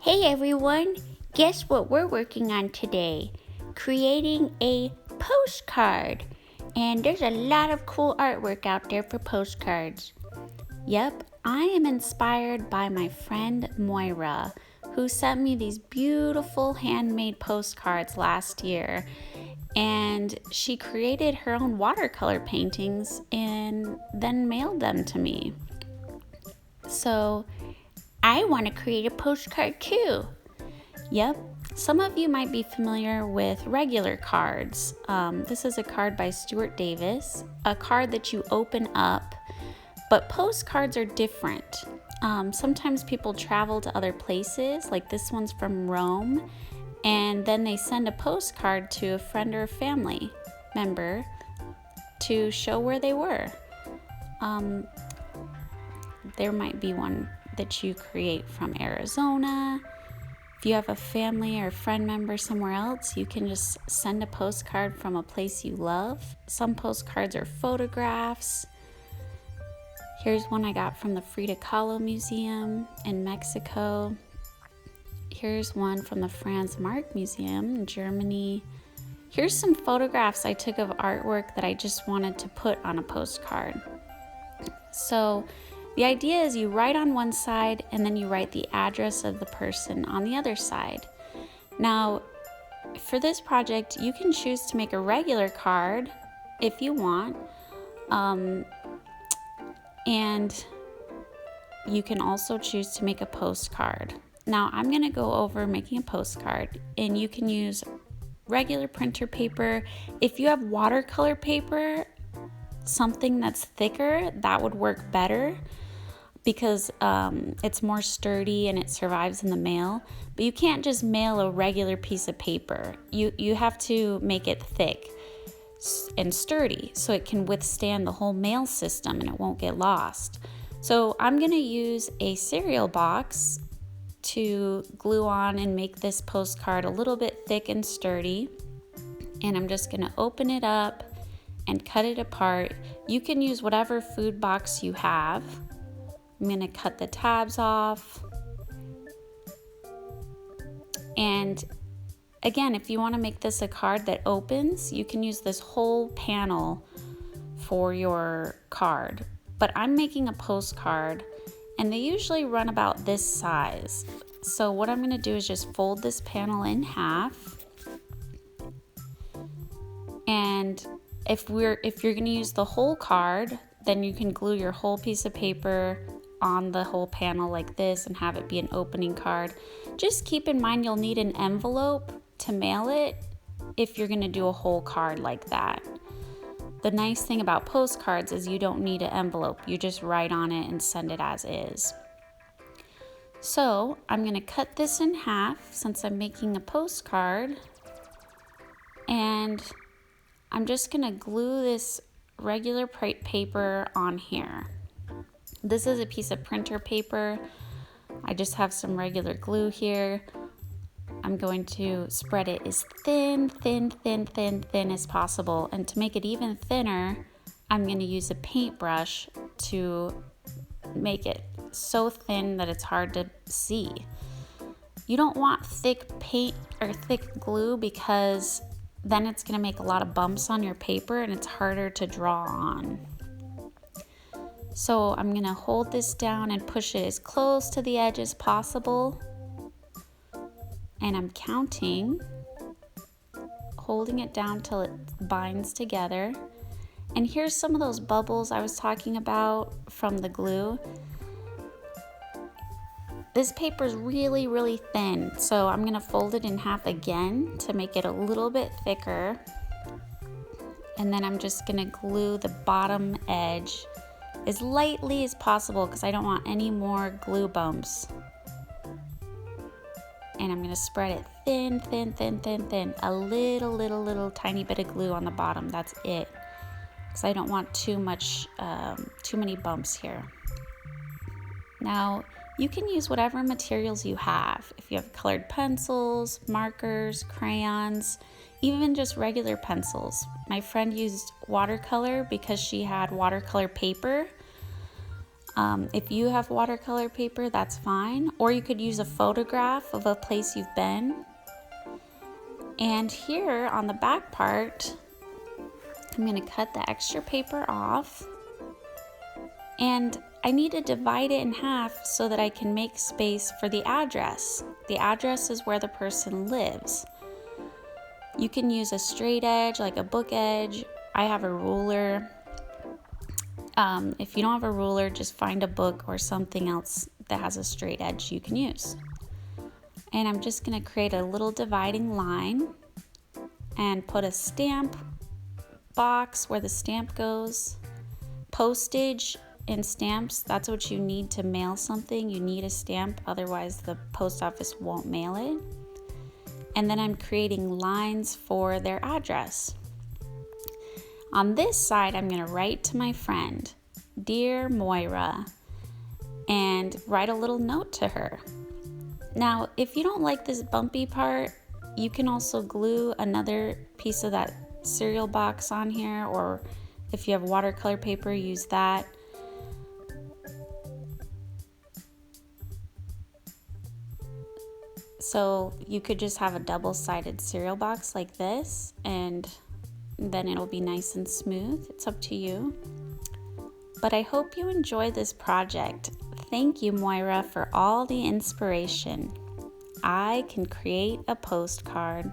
Hey everyone, guess what we're working on today? Creating a postcard. And there's a lot of cool artwork out there for postcards. Yep, I am inspired by my friend Moira, who sent me these beautiful handmade postcards last year. And she created her own watercolor paintings and then mailed them to me. So I want to create a postcard too. Yep, some of you might be familiar with regular cards. This is a card by Stuart Davis, a card that you open up, but postcards are different. Sometimes people travel to other places, like this one's from Rome, and then they send a postcard to a friend or a family member to show where they were. There might be one that you create from Arizona. If you have a family or friend member somewhere else, you can just send a postcard from a place you love. Some postcards are photographs. Here's one I got from the Frida Kahlo Museum in Mexico. Here's one from the Franz Marc Museum in Germany. Here's some photographs I took of artwork that I just wanted to put on a postcard. So the idea is you write on one side and then you write the address of the person on the other side. Now, for this project, you can choose to make a regular card if you want. And you can also choose to make a postcard. Now, I'm going to go over making a postcard, and you can use regular printer paper. If you have watercolor paper, something that's thicker, that would work better because it's more sturdy and it survives in the mail. But you can't just mail a regular piece of paper. You have to make it thick and sturdy so it can withstand the whole mail system and it won't get lost. So I'm going to use a cereal box to glue on and make this postcard a little bit thick and sturdy. And I'm just going to open it up and cut it apart. You can use whatever food box you have. I'm going to cut the tabs off. And again, if you want to make this a card that opens, you can use this whole panel for your card. But I'm making a postcard, and they usually run about this size. So what I'm going to do is just fold this panel in half. And if you're going to use the whole card, then you can glue your whole piece of paper on the whole panel like this and have it be an opening card. Just keep in mind you'll need an envelope to mail it if you're going to do a whole card like that. The nice thing about postcards is you don't need an envelope. You just write on it and send it as is. So I'm going to cut this in half since I'm making a postcard, and I'm just going to glue this regular paper on here. This is a piece of printer paper. I just have some regular glue here. I'm going to spread it as thin as possible. And to make it even thinner, I'm going to use a paintbrush to make it so thin that it's hard to see. You don't want thick paint or thick glue because then it's going to make a lot of bumps on your paper and it's harder to draw on. So I'm going to hold this down and push it as close to the edge as possible. And I'm counting, holding it down till it binds together. And here's some of those bubbles I was talking about from the glue. This paper is really thin, so I'm going to fold it in half again to make it a little bit thicker. And then I'm just going to glue the bottom edge as lightly as possible because I don't want any more glue bumps. And I'm going to spread it thin. A little tiny bit of glue on the bottom. That's it. Because I don't want too many bumps here. Now, you can use whatever materials you have. If you have colored pencils, markers, crayons, even just regular pencils. My friend used watercolor because she had watercolor paper. If you have watercolor paper, that's fine. Or you could use a photograph of a place you've been. And here on the back part, I'm going to cut the extra paper off. And I need to divide it in half so that I can make space for the address. The address is where the person lives. You can use a straight edge, like a book edge. I have a ruler. If you don't have a ruler, just find a book or something else that has a straight edge you can use. And I'm just going to create a little dividing line and put a stamp box where the stamp goes. Postage and stamps, that's what you need to mail something. You need a stamp, otherwise the post office won't mail it. And then I'm creating lines for their address. On this side, I'm going to write to my friend, "Dear Moira," and write a little note to her. Now, if you don't like this bumpy part, you can also glue another piece of that cereal box on here, or if you have watercolor paper, use that. So you could just have a double-sided cereal box like this, and then it'll be nice and smooth. It's up to you. But I hope you enjoy this project. Thank you, Moira, for all the inspiration. I can create a postcard.